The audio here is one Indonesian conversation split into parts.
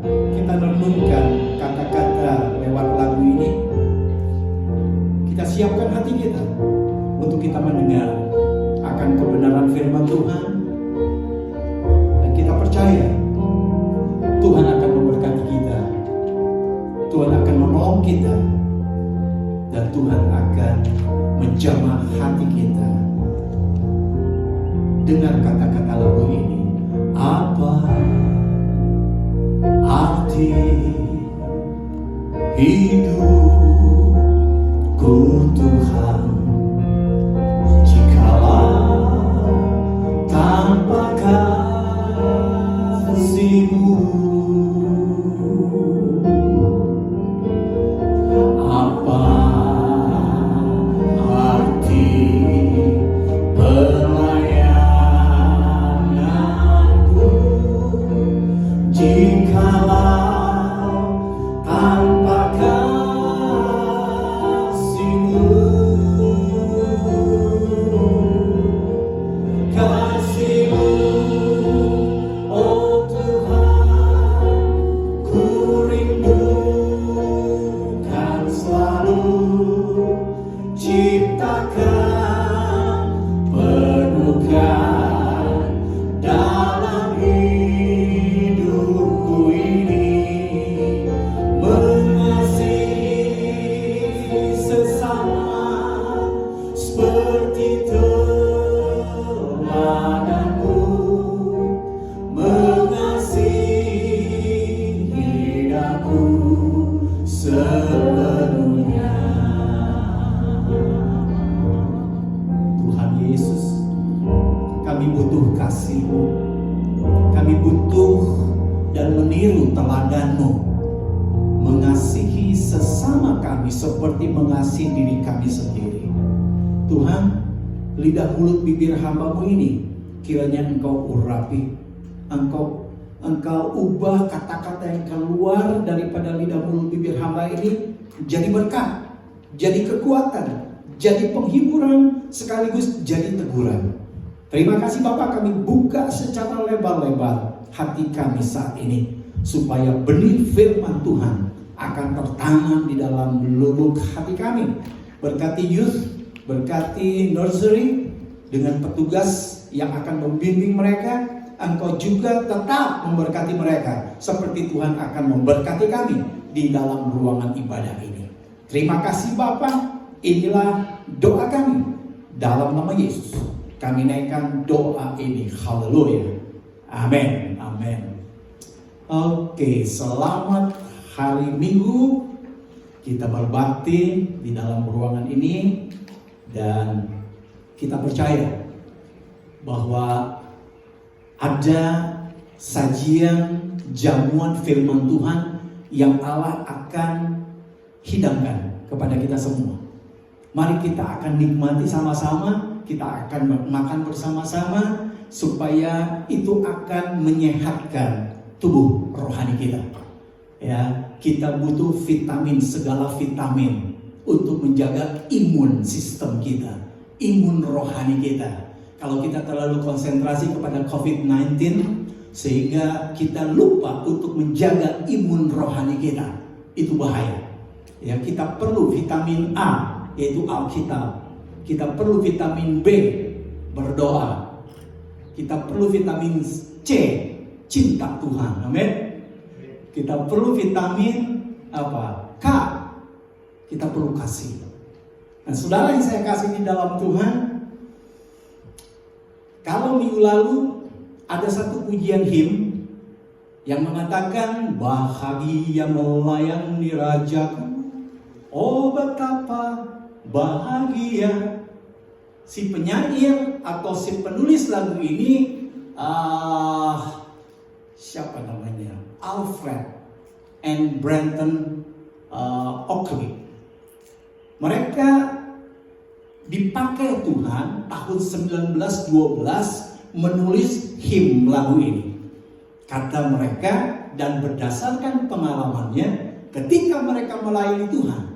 kita renungkan kata-kata lewat lagu ini, kita siapkan hati kita untuk kita mendengar akan kebenaran firman Tuhan, dan kita percaya Tuhan akan memberkati kita, Tuhan akan menolong kita, dan Tuhan akan menjamah hati kita. Dengar kata-kata lagu ini. Apa arti hidupku Tuhan, jikalau tanpa kasih-Mu? Apa arti pelayananku jikalau tanpa kasih-Mu? Kasih-Mu, oh Tuhan, ku rindukan selalu. Ciptakan, penuhkan dalam hidupku ini, mengasihi sesama seperti teladanmu, mengasihi aku sepenuhnya. Tuhan Yesus, kami butuh kasih-Mu, kami butuh dan meniru teladan-Mu, mengasihi sesama kami seperti mengasihi diri kami sendiri. Tuhan, lidah mulut bibir hamba-Mu ini kiranya Engkau urapi, Engkau ubah kata-kata yang keluar daripada lidah mulut bibir hamba ini jadi berkat, jadi kekuatan, jadi penghiburan, sekaligus jadi teguran. Terima kasih Bapak, kami buka secara lebar-lebar hati kami saat ini, supaya benih firman Tuhan akan tertanam di dalam lubuk hati kami. Berkati youth, berkati nursery, dengan petugas yang akan membimbing mereka. Engkau juga tetap memberkati mereka, seperti Tuhan akan memberkati kami di dalam ruangan ibadah ini. Terima kasih Bapak, inilah doa kami. Dalam nama Yesus, kami naikkan doa ini. Haleluya. Amin. Amin. Oke, selamat hari Minggu. Kita berbakti di dalam ruangan ini, dan kita percaya bahwa ada sajian jamuan firman Tuhan yang Allah akan hidangkan kepada kita semua. Mari kita akan nikmati sama-sama, kita akan makan bersama-sama, supaya itu akan menyehatkan tubuh rohani kita. Ya, kita butuh vitamin, segala vitamin untuk menjaga imun sistem kita, imun rohani kita. Kalau kita terlalu konsentrasi kepada COVID-19, sehingga kita lupa untuk menjaga imun rohani kita, itu bahaya. Ya, kita perlu vitamin A, yaitu Alkitab. Kita perlu vitamin B, berdoa. Kita perlu vitamin C, cinta Tuhan. Amin. Kita perlu vitamin apa? K, kita perlu kasih. Nah, saudara yang saya kasih di dalam Tuhan, kalau minggu lalu ada satu pujian him yang mengatakan, bahagia melayani Rajaku, oh betapa bahagia. Si penyair atau si penulis lagu ini, siapa namanya? Alfred and Brenton Oakley. Mereka dipakai Tuhan tahun 1912 menulis him lagu ini. Kata mereka, dan berdasarkan pengalamannya, ketika mereka melayani Tuhan,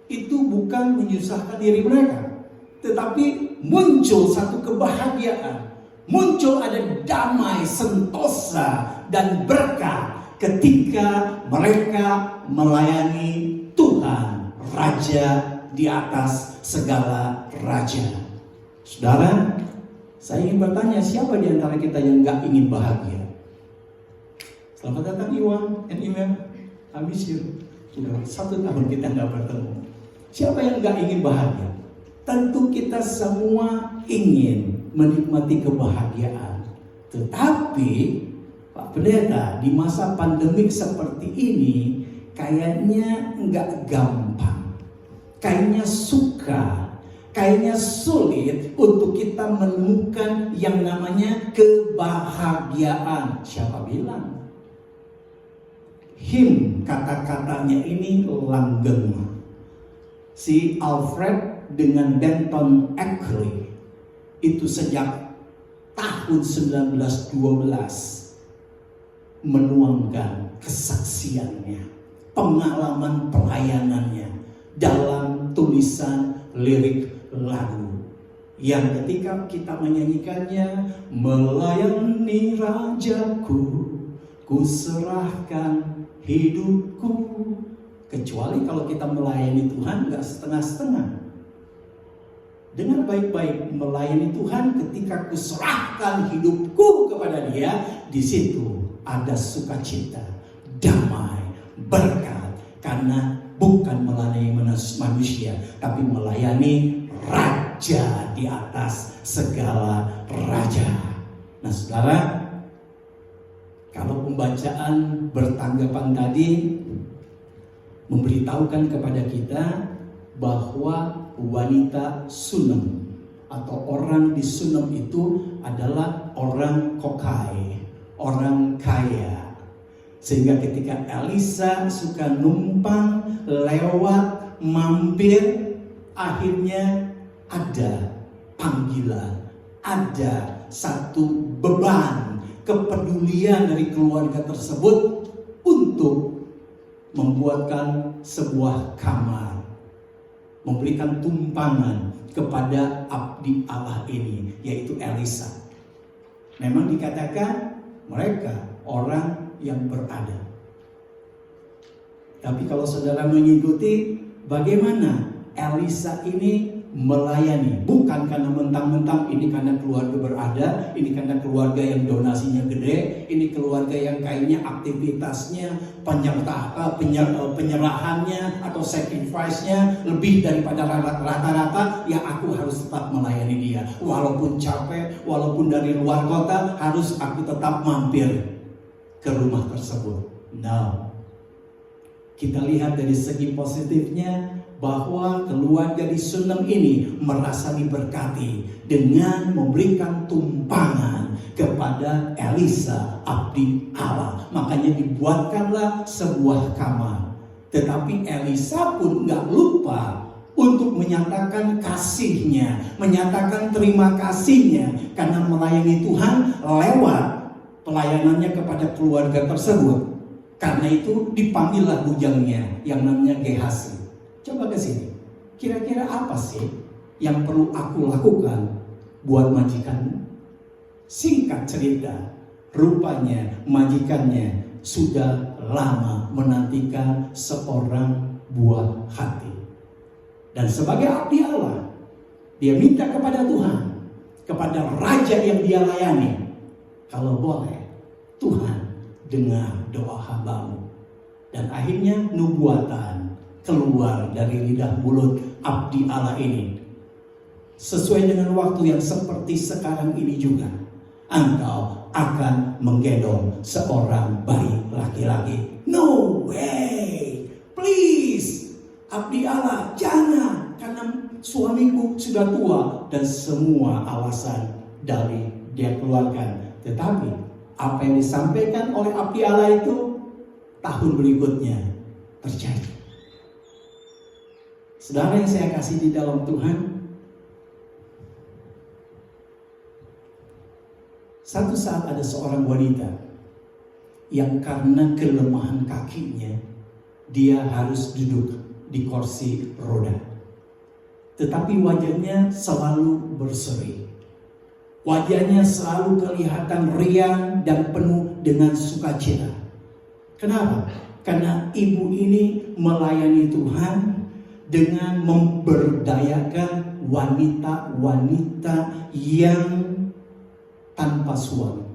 itu bukan menyusahkan diri mereka, tetapi muncul satu kebahagiaan, muncul ada damai, sentosa, dan berkah ketika mereka melayani Tuhan, Raja di atas segala raja. Saudara, saya ingin bertanya, siapa di antara kita yang gak ingin bahagia? Selamat datang Iwan and Imer. I miss you. Sudah 1 tahun kita gak bertemu. Siapa yang gak ingin bahagia? Tentu kita semua ingin menikmati kebahagiaan. Tetapi Pak Pendeta, di masa pandemik seperti ini kayaknya nggak gampang, kayaknya kayaknya sulit untuk kita menemukan yang namanya kebahagiaan. Siapa bilang? Him, kata-katanya ini langgeng. Si Alfred dengan Benton Eckley itu sejak tahun 1912 menuangkan kesaksiannya, pengalaman pelayanannya dalam tulisan lirik lagu yang ketika kita menyanyikannya, melayani Rajaku, ku serahkan hidupku. Kecuali kalau kita melayani Tuhan gak setengah-setengah. Dengan baik-baik melayani Tuhan, ketika ku serahkan hidupku kepada Dia, di situ ada sukacita, damai, berkat, karena bukan melayani manusia, tapi melayani Raja di atas segala raja. Nah saudara, kalau pembacaan bertanggapan tadi memberitahukan kepada kita bahwa wanita Sunem atau orang di Sunem itu adalah orang kokai, orang kaya. Sehingga ketika Elisa suka numpang, lewat, mampir, akhirnya ada panggilan, ada satu beban, kepedulian dari keluarga tersebut untuk membuatkan sebuah kamar, memberikan tumpangan kepada abdi Allah ini, yaitu Elisa. Memang dikatakan mereka orang yang berada. Tapi kalau saudara mengikuti bagaimana Elisa ini melayani, bukan karena mentang-mentang ini karena keluarga berada, ini karena keluarga yang donasinya gede, ini keluarga yang kayaknya aktivitasnya penyerahannya atau sacrifice-nya lebih daripada rata-rata, ya aku harus tetap melayani dia. Walaupun capek, walaupun dari luar kota, harus aku tetap mampir ke rumah tersebut. No. Kita lihat dari segi positifnya, bahwa keluarga di Sunem ini merasa diberkati dengan memberikan tumpangan kepada Elisa, abdi Allah. Makanya dibuatkanlah sebuah kamar. Tetapi Elisa pun gak lupa untuk menyatakan kasihnya, menyatakan terima kasihnya karena melayani Tuhan lewat pelayanannya kepada keluarga tersebut. Karena itu dipanggillah bujangnya yang namanya Gehazi. Coba ke sini. Kira-kira apa sih yang perlu aku lakukan buat majikanmu? Singkat cerita, rupanya majikannya sudah lama menantikan seorang buah hati. Dan sebagai abdi Allah, dia minta kepada Tuhan, kepada raja yang dia layani, kalau boleh, Tuhan dengar doa hambamu. Dan akhirnya nubuatan keluar dari lidah mulut abdi Allah ini. Sesuai dengan waktu yang seperti sekarang ini juga, engkau akan menggendong seorang bayi laki-laki. No way, please, abdi Allah, jangan, karena suamiku sudah tua, dan semua alasan dari dia keluarkan. Tetapi apa yang disampaikan oleh abdi Allah itu tahun berikutnya terjadi. Saudara yang saya kasih di dalam Tuhan, satu saat ada seorang wanita yang karena kelemahan kakinya, dia harus duduk di kursi roda. Tetapi wajahnya selalu berseri. Wajahnya selalu kelihatan riang dan penuh dengan sukacita. Kenapa? Karena ibu ini melayani Tuhan dengan memberdayakan wanita-wanita yang tanpa suami.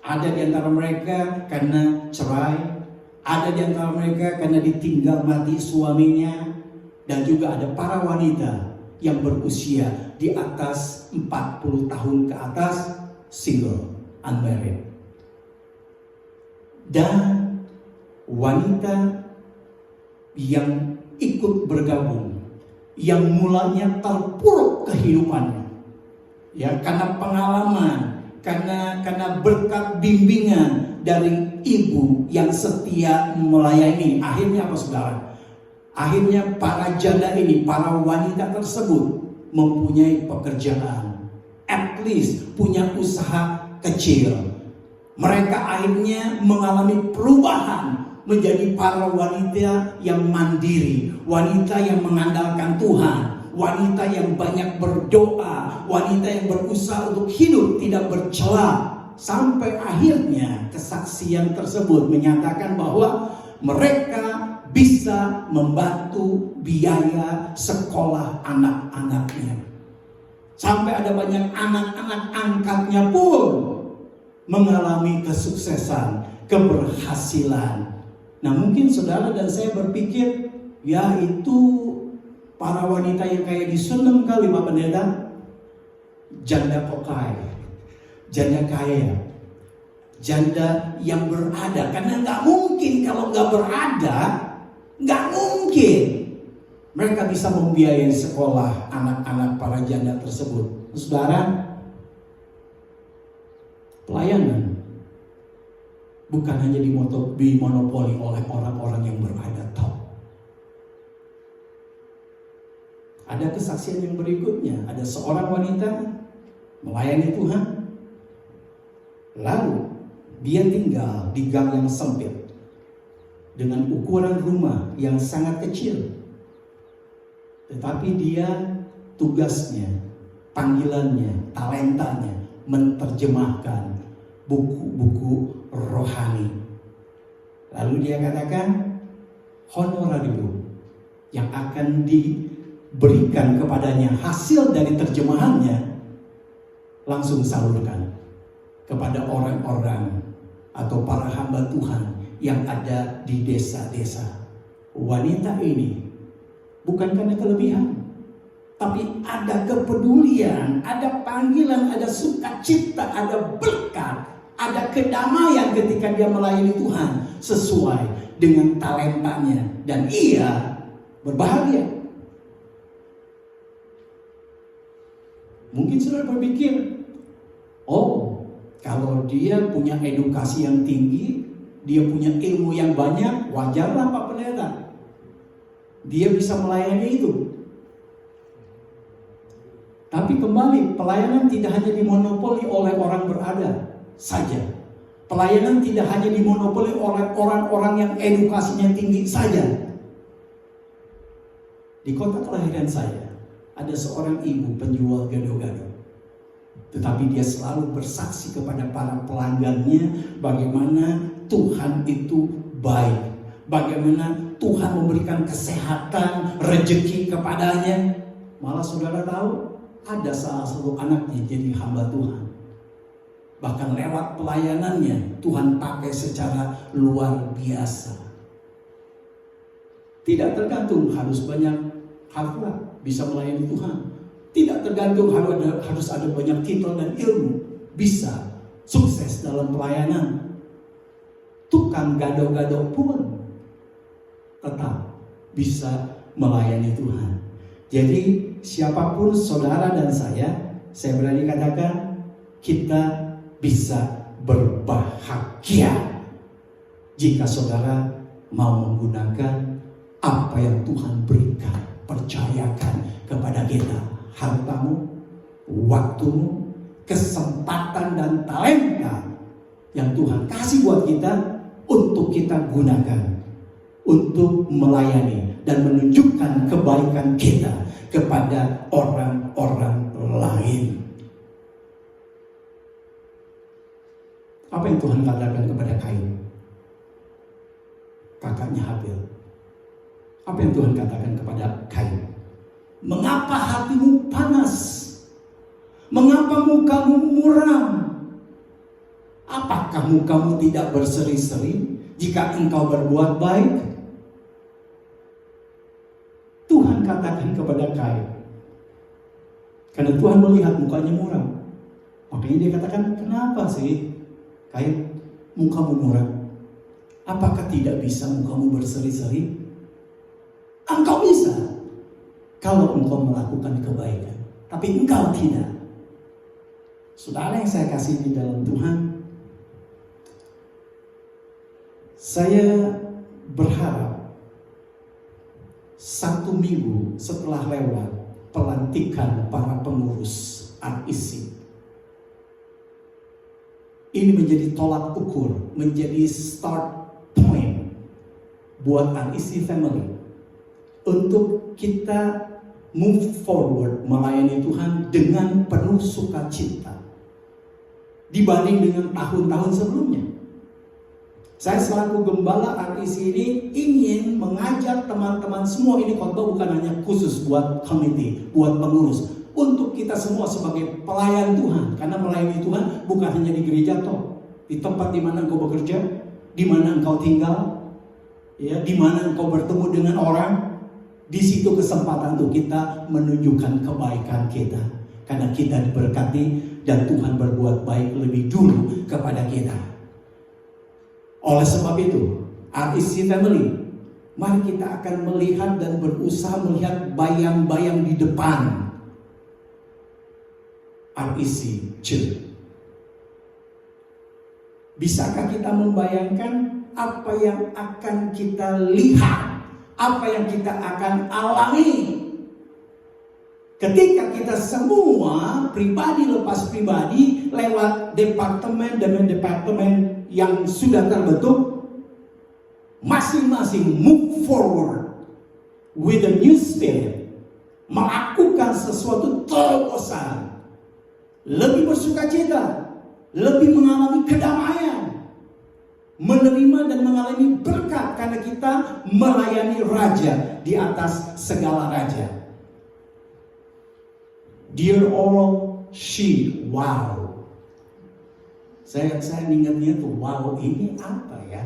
Ada di antara mereka karena cerai, ada di antara mereka karena ditinggal mati suaminya, dan juga ada para wanita yang berusia di atas 40 tahun ke atas, single, unmarried. Dan wanita yang ikut bergabung, yang mulanya terpuruk kehidupannya, ya, karena pengalaman, karena berkat bimbingan dari ibu yang setia melayani. Akhirnya apa, saudara? Akhirnya para janda ini, para wanita tersebut mempunyai pekerjaan, at least punya usaha kecil. Mereka akhirnya mengalami perubahan menjadi para wanita yang mandiri, wanita yang mengandalkan Tuhan, wanita yang banyak berdoa, wanita yang berusaha untuk hidup tidak bercela. Sampai akhirnya kesaksian tersebut menyatakan bahwa mereka bisa membantu biaya sekolah anak-anaknya. Sampai ada banyak anak-anak angkatnya pun mengalami kesuksesan, keberhasilan. Nah, mungkin saudara dan saya berpikir, ya itu para wanita yang kayak diseneng kali Pak Pendeta. Janda kokai, janda kaya, janda yang berada. Karena nggak mungkin kalau nggak berada, nggak mungkin mereka bisa membiayai sekolah anak-anak para janda tersebut. Saudara, pelayanan bukan hanya dimonopoli oleh orang-orang yang berada. Ada kesaksian yang berikutnya. Ada seorang wanita melayani Tuhan, lalu dia tinggal di gang yang sempit dengan ukuran rumah yang sangat kecil. Tetapi dia tugasnya, panggilannya, talentanya menerjemahkan buku-buku rohani. Lalu dia katakan honorarium yang akan diberikan kepadanya hasil dari terjemahannya langsung salurkan kepada orang-orang atau para hamba Tuhan yang ada di desa-desa. Wanita ini bukan karena kelebihan, tapi ada kepedulian, ada panggilan, ada sukacita, ada berkat, ada kedamaian ketika dia melayani Tuhan sesuai dengan talentanya, dan ia berbahagia. Mungkin saudara berpikir, oh, kalau dia punya edukasi yang tinggi, dia punya ilmu yang banyak, wajarlah Pak Pendeta, dia bisa melayani itu. Tapi kembali, pelayanan tidak hanya dimonopoli oleh orang berada saja. Pelayanan tidak hanya dimonopoli oleh orang-orang yang edukasinya tinggi saja. Di kota kelahiran saya, ada seorang ibu penjual gado-gado. Tetapi dia selalu bersaksi kepada para pelanggannya bagaimana Tuhan itu baik. Bagaimana Tuhan memberikan kesehatan, rezeki kepadanya. Malah saudara tahu, ada salah satu anaknya jadi hamba Tuhan. Bahkan lewat pelayanannya Tuhan pakai secara luar biasa. Tidak tergantung harus banyak harta bisa melayani Tuhan. Tidak tergantung harus ada banyak titel dan ilmu bisa sukses dalam pelayanan. Tukang gado-gado pun tetap bisa melayani Tuhan. Jadi siapapun saudara dan saya berani katakan kita bisa berbahagia jika saudara mau menggunakan apa yang Tuhan berikan, percayakan kepada kita, hartamu, waktumu, kesempatan dan talenta yang Tuhan kasih buat kita untuk kita gunakan untuk melayani dan menunjukkan kebaikan kita kepada orang-orang lain. Apa yang Tuhan katakan kepada Kain? kakaknya Habil. Apa yang Tuhan katakan kepada Kain? Mengapa hatimu panas? Mengapa mukamu muram? Apakah mukamu tidak berseri-seri jika engkau berbuat baik? Tuhan katakan kepada Kain. Karena Tuhan melihat mukanya muram. Makanya dia katakan, kenapa sih Kain mukamu muram? Apakah tidak bisa mukamu berseri-seri? Engkau bisa kalau engkau melakukan kebaikan, tapi engkau tidak. Saudara yang saya kasih di dalam Tuhan, saya berharap 1 minggu setelah lewat pelantikan para pengurus REC, ini menjadi tolak ukur, menjadi start point buat REC family untuk kita move forward melayani Tuhan dengan penuh sukacita dibanding dengan tahun-tahun sebelumnya. Saya selaku gembala REC ini ingin mengajak teman-teman semua, ini khotbah bukan hanya khusus buat komite, buat pengurus, untuk kita semua sebagai pelayan Tuhan. Karena melayani Tuhan bukan hanya di gereja toh, di tempat di mana engkau bekerja, di mana engkau tinggal, ya, di mana engkau bertemu dengan orang. Di situ kesempatan untuk kita menunjukkan kebaikan kita, karena kita diberkati dan Tuhan berbuat baik lebih dulu kepada kita. Oleh sebab itu, REC family, mari kita akan melihat dan berusaha melihat bayang-bayang di depan REC Church. Bisakah kita membayangkan apa yang akan kita lihat, apa yang kita akan alami ketika kita semua pribadi lepas pribadi lewat departemen demi departemen yang sudah terbentuk, masing-masing move forward with a new spirit, melakukan sesuatu terobosan, lebih bersukacita, lebih mengalami kedamaian, menerima dan mengalami berkat karena kita melayani Raja di atas segala raja. Dear all she, wow. Saya ingatnya tuh, wow, ini apa ya?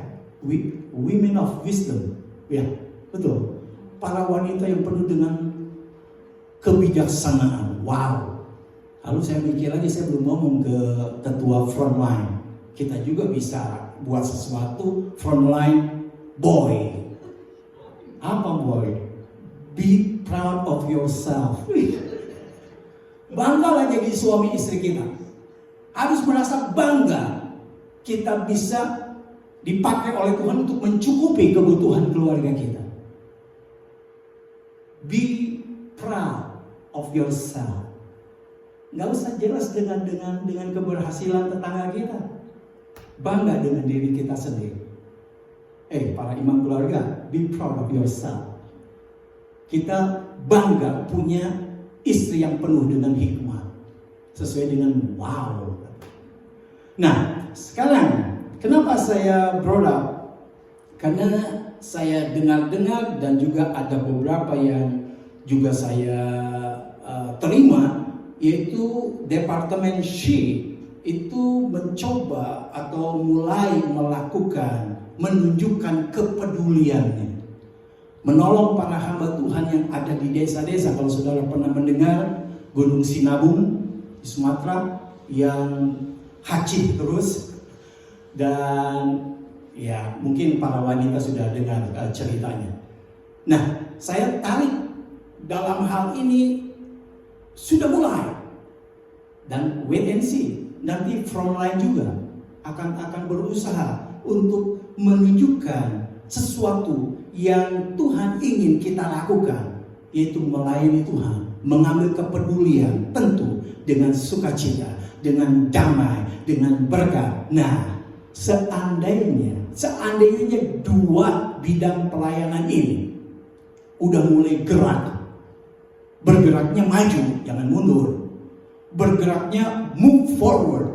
Women of wisdom. Ya, betul. Para wanita yang penuh dengan kebijaksanaan. Wow. Lalu saya mikir lagi, saya belum ngomong ke ketua frontline. Kita juga bisa buat sesuatu frontline boy. Apa boy? Be proud of yourself. Banggalah jadi suami istri kita. Harus merasa bangga kita bisa dipakai oleh Tuhan untuk mencukupi kebutuhan keluarga kita. Be proud of yourself. Nggak usah jelas dengan keberhasilan tetangga kita. Bangga dengan diri kita sendiri. Para imam keluarga, be proud of yourself. Kita bangga punya istri yang penuh dengan hikmah, sesuai dengan wow. Nah, sekarang kenapa saya brought up? Karena saya dengar-dengar dan juga ada beberapa yang juga saya terima, yaitu Departemen She itu mencoba atau mulai melakukan, menunjukkan kepeduliannya, menolong para hamba Tuhan yang ada di desa-desa. Kalau saudara pernah mendengar Gunung Sinabung di Sumatera yang hacip terus, dan ya mungkin para wanita sudah dengar ceritanya. Nah, saya tarik dalam hal ini sudah mulai, dan wait and see, nanti frontline juga akan berusaha untuk menunjukkan sesuatu yang Tuhan ingin kita lakukan, yaitu melayani Tuhan, mengambil kepedulian, tentu dengan sukacita, dengan damai, dengan berkat. Nah, seandainya dua bidang pelayanan ini udah mulai gerak, bergeraknya maju, jangan mundur, bergeraknya move forward,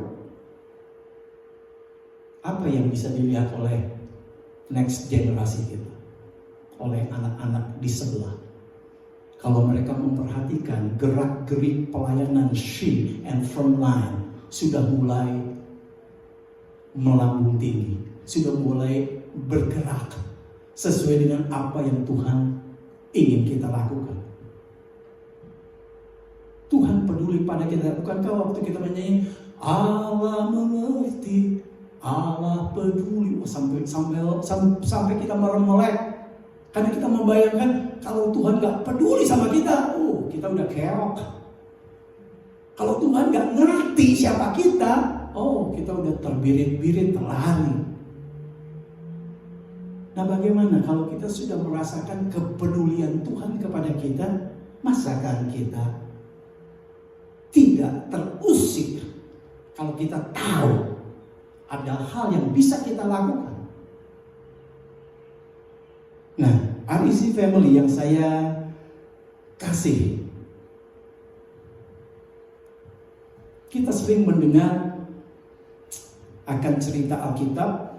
apa yang bisa dilihat oleh next generasi kita, oleh anak-anak di sebelah. Kalau mereka memperhatikan gerak-gerik pelayanan she and front line sudah mulai melambung tinggi, sudah mulai bergerak sesuai dengan apa yang Tuhan ingin kita lakukan. Tuhan peduli pada kita. Bukankah waktu kita menyanyi Allah mengerti, Allah peduli, sampai kita meremelek. Karena kita membayangkan kalau Tuhan gak peduli sama kita, kita udah keok. Kalau Tuhan gak ngerti siapa kita, kita udah terbirit-birit, terlari. Nah, bagaimana kalau kita sudah merasakan kepedulian Tuhan kepada kita, masakan kita tidak terusik kalau kita tahu ada hal yang bisa kita lakukan. Nah, REC Family yang saya kasih, kita sering mendengar akan cerita Alkitab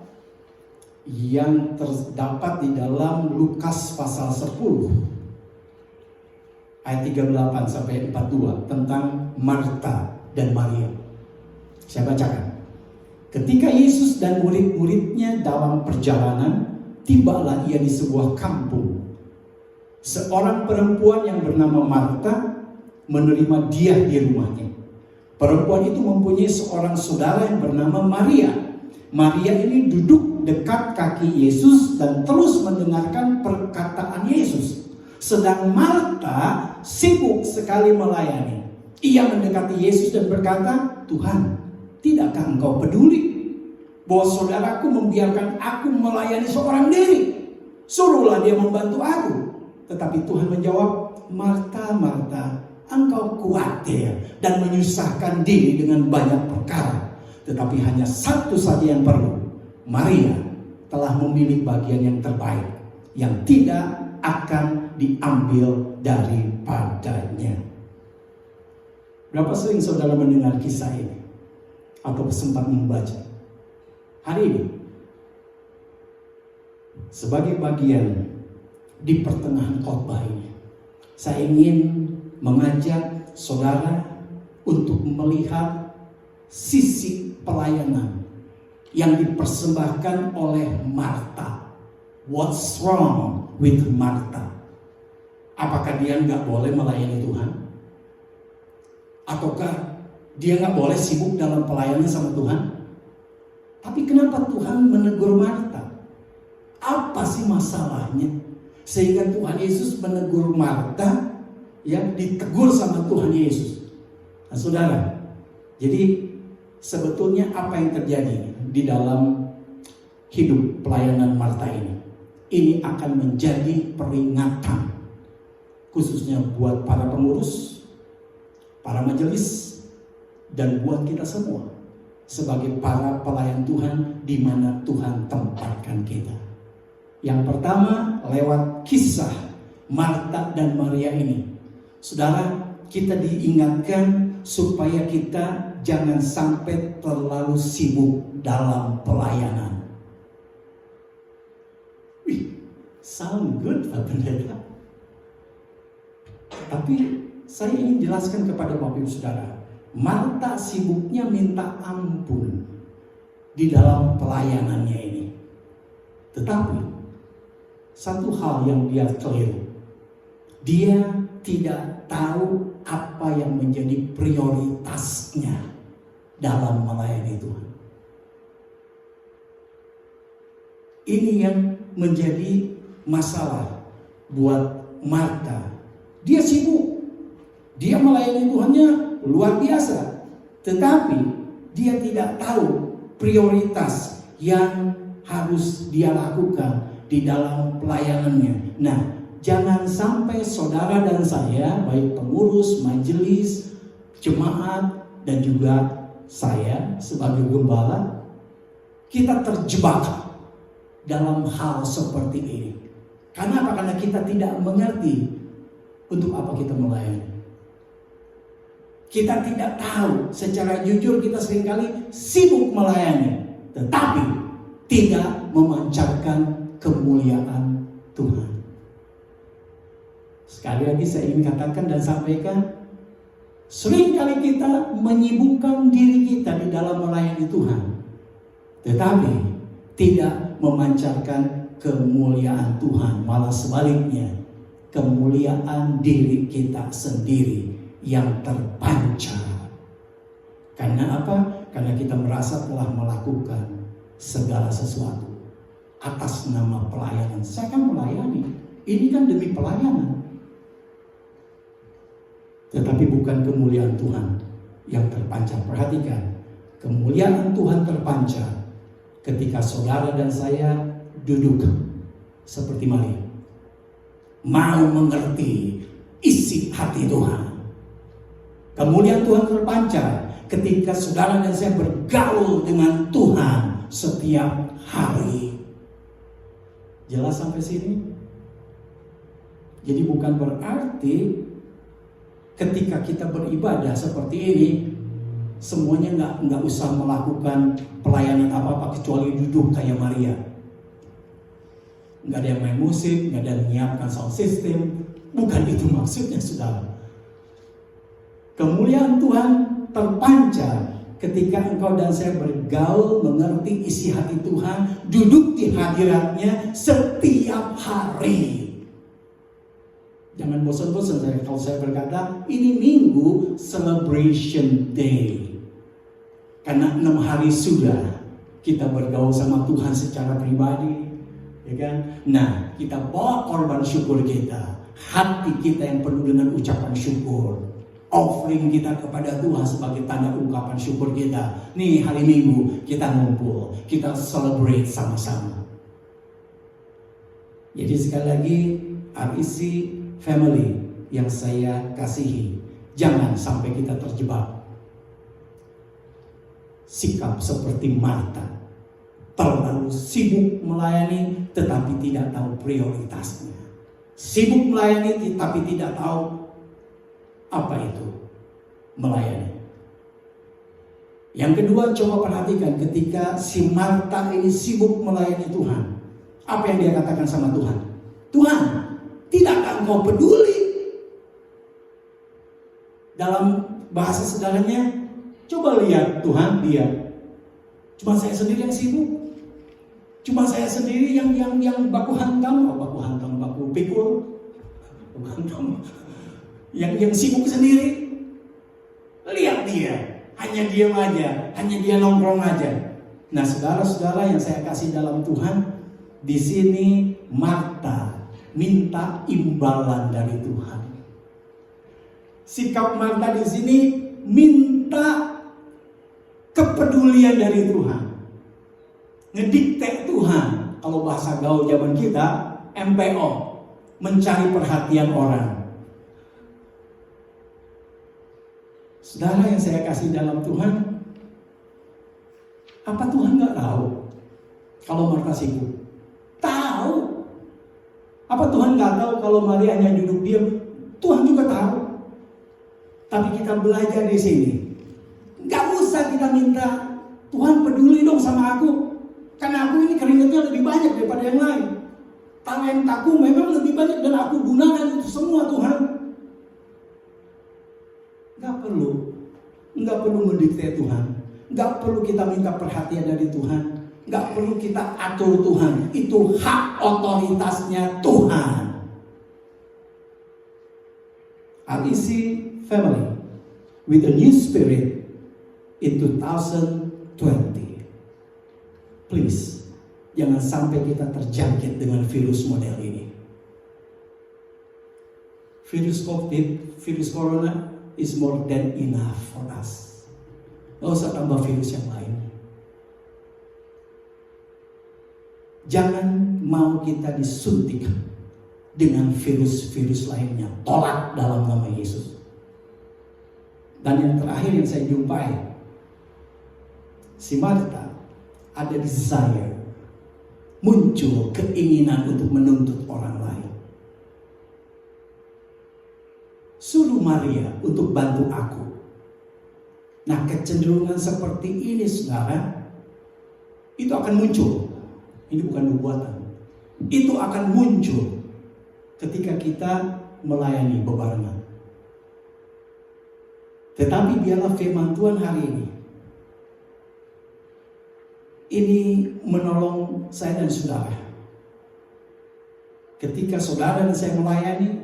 yang terdapat di dalam Lukas pasal 10 ayat 38 sampai 42 tentang Marta dan Maria. Saya bacakan. Ketika Yesus dan murid-muridnya dalam perjalanan, tibalah ia di sebuah kampung. Seorang perempuan yang bernama Marta menerima dia di rumahnya. Perempuan itu mempunyai seorang saudara yang bernama Maria. Maria ini duduk dekat kaki Yesus dan terus mendengarkan perkataan Yesus. Sedang Marta sibuk sekali melayani. Ia mendekati Yesus dan berkata, "Tuhan, tidakkah engkau peduli bahwa saudaraku membiarkan aku melayani seorang diri? Suruhlah dia membantu aku." Tetapi Tuhan menjawab, "Marta, Marta, engkau khawatir dan menyusahkan diri dengan banyak perkara. Tetapi hanya satu saja yang perlu. Maria telah memilih bagian yang terbaik, yang tidak akan diambil daripadanya." Berapa sering saudara mendengar kisah ini? Atau sempat membaca? Hari ini, sebagai bagian di pertengahan khotbah ini, saya ingin mengajak saudara untuk melihat sisi pelayanan yang dipersembahkan oleh Marta. What's wrong with Marta? Apakah dia nggak boleh melayani Tuhan? Ataukah dia nggak boleh sibuk dalam pelayanan sama Tuhan? Tapi kenapa Tuhan menegur Marta? Apa sih masalahnya sehingga Tuhan Yesus menegur Marta, yang ditegur sama Tuhan Yesus? Nah, saudara, jadi sebetulnya apa yang terjadi di dalam hidup pelayanan Marta ini? Ini akan menjadi peringatan khususnya buat para pengurus, para majelis, dan buat kita semua sebagai para pelayan Tuhan di mana Tuhan tempatkan kita. Yang pertama, lewat kisah Marta dan Maria ini, saudara, kita diingatkan supaya kita jangan sampai terlalu sibuk dalam pelayanan. Sound good, Pak Pendeta. Tapi saya ingin jelaskan kepada Bapak Ibu Saudara, Marta sibuknya minta ampun di dalam pelayanannya ini. Tetapi satu hal yang dia keliru, dia tidak tahu apa yang menjadi prioritasnya dalam melayani Tuhan. Ini yang menjadi masalah buat Marta. Dia sibuk, dia melayani Tuhannya luar biasa, tetapi dia tidak tahu prioritas yang harus dia lakukan di dalam pelayanannya. Nah, jangan sampai saudara dan saya, baik pengurus, majelis, jemaat, dan juga saya sebagai gembala, kita terjebak dalam hal seperti ini. Karena apa? Karena kita tidak mengerti untuk apa kita melayani. Kita tidak tahu, secara jujur kita seringkali sibuk melayani, tetapi tidak memancarkan kemuliaan Tuhan. Sekali lagi saya ingin katakan dan sampaikan, seringkali kita menyibukkan diri kita di dalam melayani Tuhan, tetapi tidak memancarkan kemuliaan Tuhan. Malah sebaliknya, kemuliaan diri kita sendiri yang terpancar. Karena apa? Karena kita merasa telah melakukan segala sesuatu atas nama pelayanan. Saya kan melayani, ini kan demi pelayanan. Tetapi bukan kemuliaan Tuhan yang terpancar. Perhatikan, kemuliaan Tuhan terpancar ketika saudara dan saya duduk seperti Maria, mau mengerti isi hati Tuhan. Kemuliaan Tuhan terpancar ketika saudara dan saya bergaul dengan Tuhan setiap hari. Jelas sampai sini? Jadi bukan berarti ketika kita beribadah seperti ini, semuanya nggak usah melakukan pelayanan apa-apa kecuali duduk kayak Maria. Nggak ada yang main musik, nggak ada yang menyiapkan sound system. Bukan itu maksudnya, saudara. Kemuliaan Tuhan terpancar ketika engkau dan saya bergaul, mengerti isi hati Tuhan, duduk di hadiratnya setiap hari. Jangan bosan-bosan kalau saya berkata, ini minggu celebration day. Karena 6 hari sudah kita bergaul sama Tuhan secara pribadi, ya kan? Nah, kita bawa korban syukur kita, hati kita yang penuh dengan ucapan syukur, offering kita kepada Tuhan sebagai tanda ungkapan syukur kita. Nih, hari Minggu kita ngumpul, kita celebrate sama-sama. Jadi sekali lagi, REC family yang saya kasihi, jangan sampai kita terjebak sikap seperti Marta, terlalu sibuk melayani tetapi tidak tahu prioritasnya, sibuk melayani tapi tidak tahu apa itu melayani. Yang kedua, coba perhatikan ketika si Marta ini sibuk melayani Tuhan, apa yang dia katakan sama Tuhan? Tuhan, tidakkah engkau peduli? Dalam bahasa sederhananya, coba lihat Tuhan, lihat. Cuma saya sendiri yang sibuk. Cuma saya sendiri yang baku hantam, baku pikul. Baku hantam. Yang sibuk sendiri. Lihat dia, hanya diam aja, hanya dia nongkrong aja. Nah, saudara-saudara yang saya kasih dalam Tuhan, di sini Marta minta imbalan dari Tuhan. Sikap Marta di sini minta kepedulian dari Tuhan. Ngedikte Tuhan. Kalau bahasa gaul zaman kita, MPO, mencari perhatian orang. Saudara yang saya kasih dalam Tuhan, apa Tuhan nggak tahu kalau Marta sibuk? Tahu. Apa Tuhan nggak tahu kalau Maria hanya duduk diam? Tuhan juga tahu. Tapi kita belajar di sini. Nggak usah kita minta Tuhan peduli dong sama aku, karena aku ini keringatnya lebih banyak daripada yang lain. Talentaku memang lebih banyak dan aku gunakan itu semua, Tuhan. Nggak perlu mendikte Tuhan. Nggak perlu kita minta perhatian dari Tuhan. Nggak perlu kita atur Tuhan. Itu hak otoritasnya Tuhan. REC family with a new spirit in 2020. Please, jangan sampai kita terjangkit dengan virus model ini. Virus COVID, virus corona is more than enough for us. Gak usah tambah virus yang lain. Jangan mau kita disuntik dengan virus-virus lainnya. Tolak dalam nama Yesus. Dan yang terakhir yang saya jumpai, si Marta ada desire, muncul keinginan untuk menuntut orang lain. Suruh Maria untuk bantu aku. Nah, kecenderungan seperti ini, saudara, itu akan muncul Ini bukan nubuatan. Itu akan muncul ketika kita melayani bebarengan. Tetapi biarlah firman Tuhan hari ini menolong saya dan saudara. Ketika saudara dan saya melayani,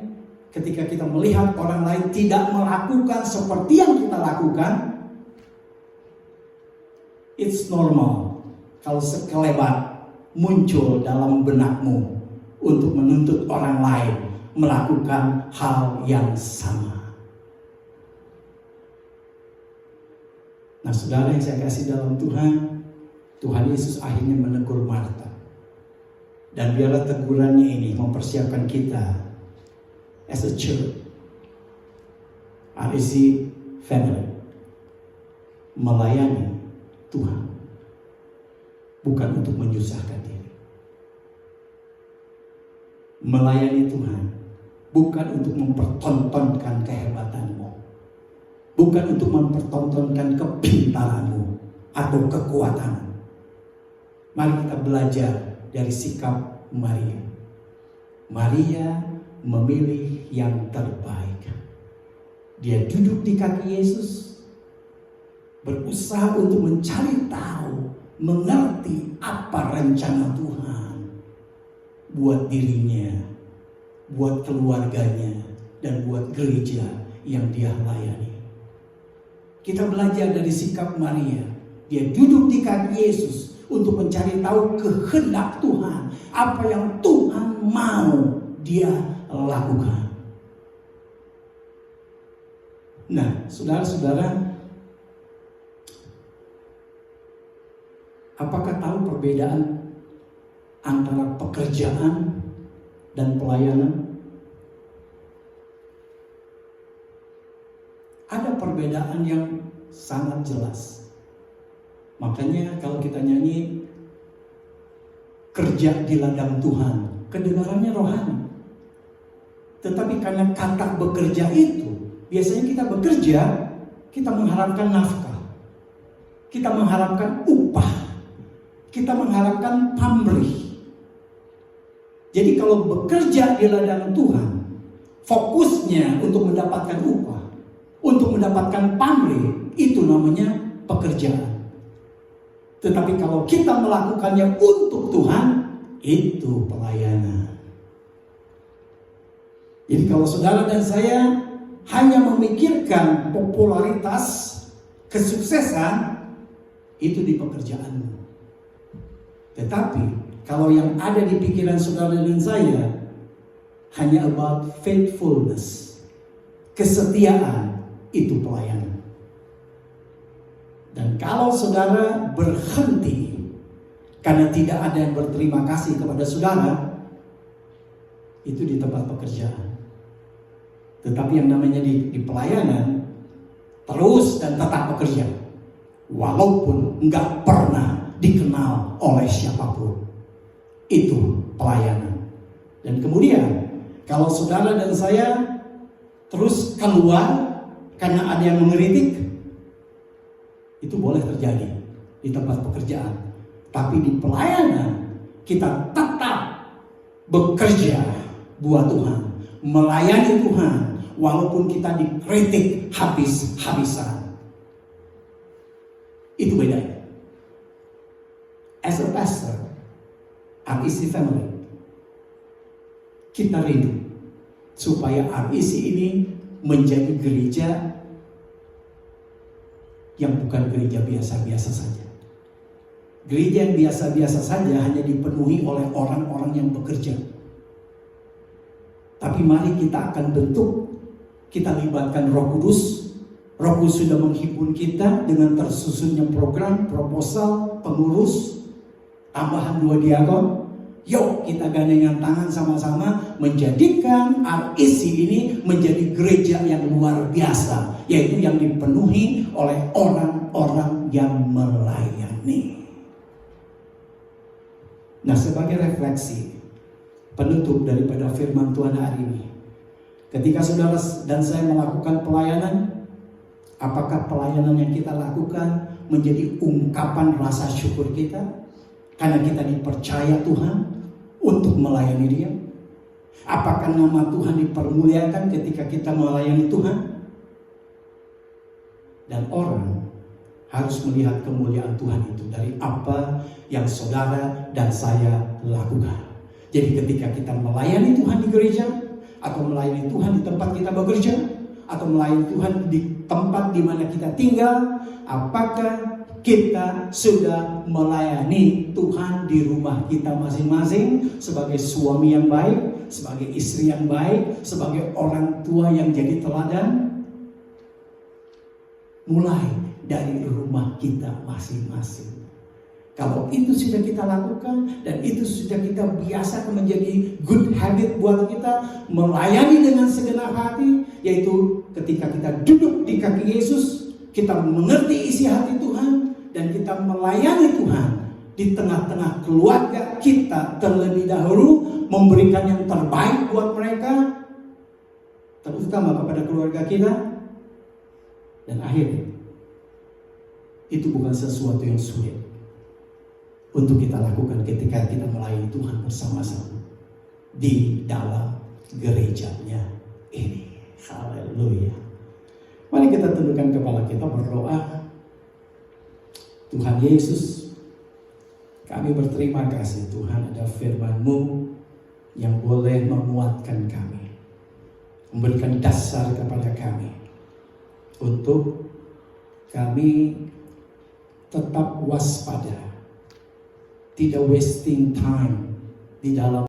ketika kita melihat orang lain tidak melakukan seperti yang kita lakukan, it's normal kalau sekelebat muncul dalam benakmu untuk menuntut orang lain melakukan hal yang sama. Nah, saudara yang saya kasih dalam Tuhan, Tuhan Yesus akhirnya menegur Marta. Dan biarlah tegurannya ini mempersiapkan kita as a church, REC family, melayani Tuhan, bukan untuk menyusahkan diri. Melayani Tuhan bukan untuk mempertontonkan kehebatanmu, bukan untuk mempertontonkan kepintaranmu atau kekuatanmu. Mari kita belajar dari sikap Maria. Maria memilih yang terbaik. Dia duduk di kaki Yesus, berusaha untuk mencari tahu, mengerti apa rencana Tuhan buat dirinya, buat keluarganya, dan buat gereja yang dia layani. Kita belajar dari sikap Maria. Dia duduk di kaki Yesus untuk mencari tahu kehendak Tuhan, apa yang Tuhan mau dia lakukan. Nah, saudara-saudara, apakah tahu perbedaan antara pekerjaan dan pelayanan? Ada perbedaan yang sangat jelas. Makanya kalau kita nyanyi kerja di ladang Tuhan, kedengarannya rohani. Tetapi karena kata bekerja itu, biasanya kita bekerja, kita mengharapkan nafkah, kita mengharapkan upah, kita mengharapkan pamrih. Jadi kalau bekerja di ladang Tuhan, fokusnya untuk mendapatkan upah, untuk mendapatkan pamrih, itu namanya pekerjaan. Tetapi kalau kita melakukannya untuk Tuhan, itu pelayanan. Jadi kalau saudara dan saya hanya memikirkan popularitas, kesuksesan, itu di pekerjaanmu. Tetapi kalau yang ada di pikiran saudara dan saya hanya about faithfulness, kesetiaan, itu pelayanan. Dan kalau saudara berhenti karena tidak ada yang berterima kasih kepada saudara, itu di tempat pekerjaan. Tetapi yang namanya di pelayanan, terus dan tetap bekerja, walaupun nggak pernah dikenal oleh siapapun. Itu pelayanan. Dan kemudian kalau saudara dan saya terus keluar karena ada yang mengkritik, itu boleh terjadi di tempat pekerjaan. Tapi di pelayanan kita tetap bekerja buat Tuhan, melayani Tuhan, walaupun kita dikritik habis-habisan. Itu bedanya. As a pastor, REC family, kita rindu supaya REC ini menjadi gereja yang bukan gereja biasa-biasa saja. Gereja yang biasa-biasa saja hanya dipenuhi oleh orang-orang yang bekerja. Tapi mari kita akan bentuk, kita libatkan Roh Kudus. Roh Kudus sudah menghimpun kita dengan tersusunnya program, proposal, pengurus, tambahan 2 diakon. Yuk kita gandengan tangan sama-sama menjadikan REC ini menjadi gereja yang luar biasa, yaitu yang dipenuhi oleh orang-orang yang melayani. Nah, sebagai refleksi penutup daripada firman Tuhan hari ini, ketika saudara dan saya melakukan pelayanan, apakah pelayanan yang kita lakukan menjadi ungkapan rasa syukur kita? Karena kita dipercaya Tuhan untuk melayani Dia. Apakah nama Tuhan dipermuliakan ketika kita melayani Tuhan? Dan orang harus melihat kemuliaan Tuhan itu dari apa yang saudara dan saya lakukan. Jadi ketika kita melayani Tuhan di gereja, atau melayani Tuhan di tempat kita bekerja, atau melayani Tuhan di tempat di mana kita tinggal, apakah kita sudah melayani Tuhan di rumah kita masing-masing sebagai suami yang baik, sebagai istri yang baik, sebagai orang tua yang jadi teladan? Mulai dari rumah kita masing-masing. Kalau itu sudah kita lakukan dan itu sudah kita biasa menjadi good habit buat kita, melayani dengan segenap hati, yaitu ketika kita duduk di kaki Yesus, kita mengerti isi hati Tuhan, dan kita melayani Tuhan di tengah-tengah keluarga kita terlebih dahulu, memberikan yang terbaik buat mereka, terutama kepada keluarga kita. Dan akhirnya itu bukan sesuatu yang sulit untuk kita lakukan ketika kita melayani Tuhan bersama-sama di dalam gerejanya ini. Haleluya. Mari kita tundukkan kepala kita, berdoa. Tuhan Yesus, kami berterima kasih Tuhan, ada firman-Mu yang boleh menguatkan kami, memberikan dasar kepada kami untuk kami tetap waspada, tidak wasting time di dalam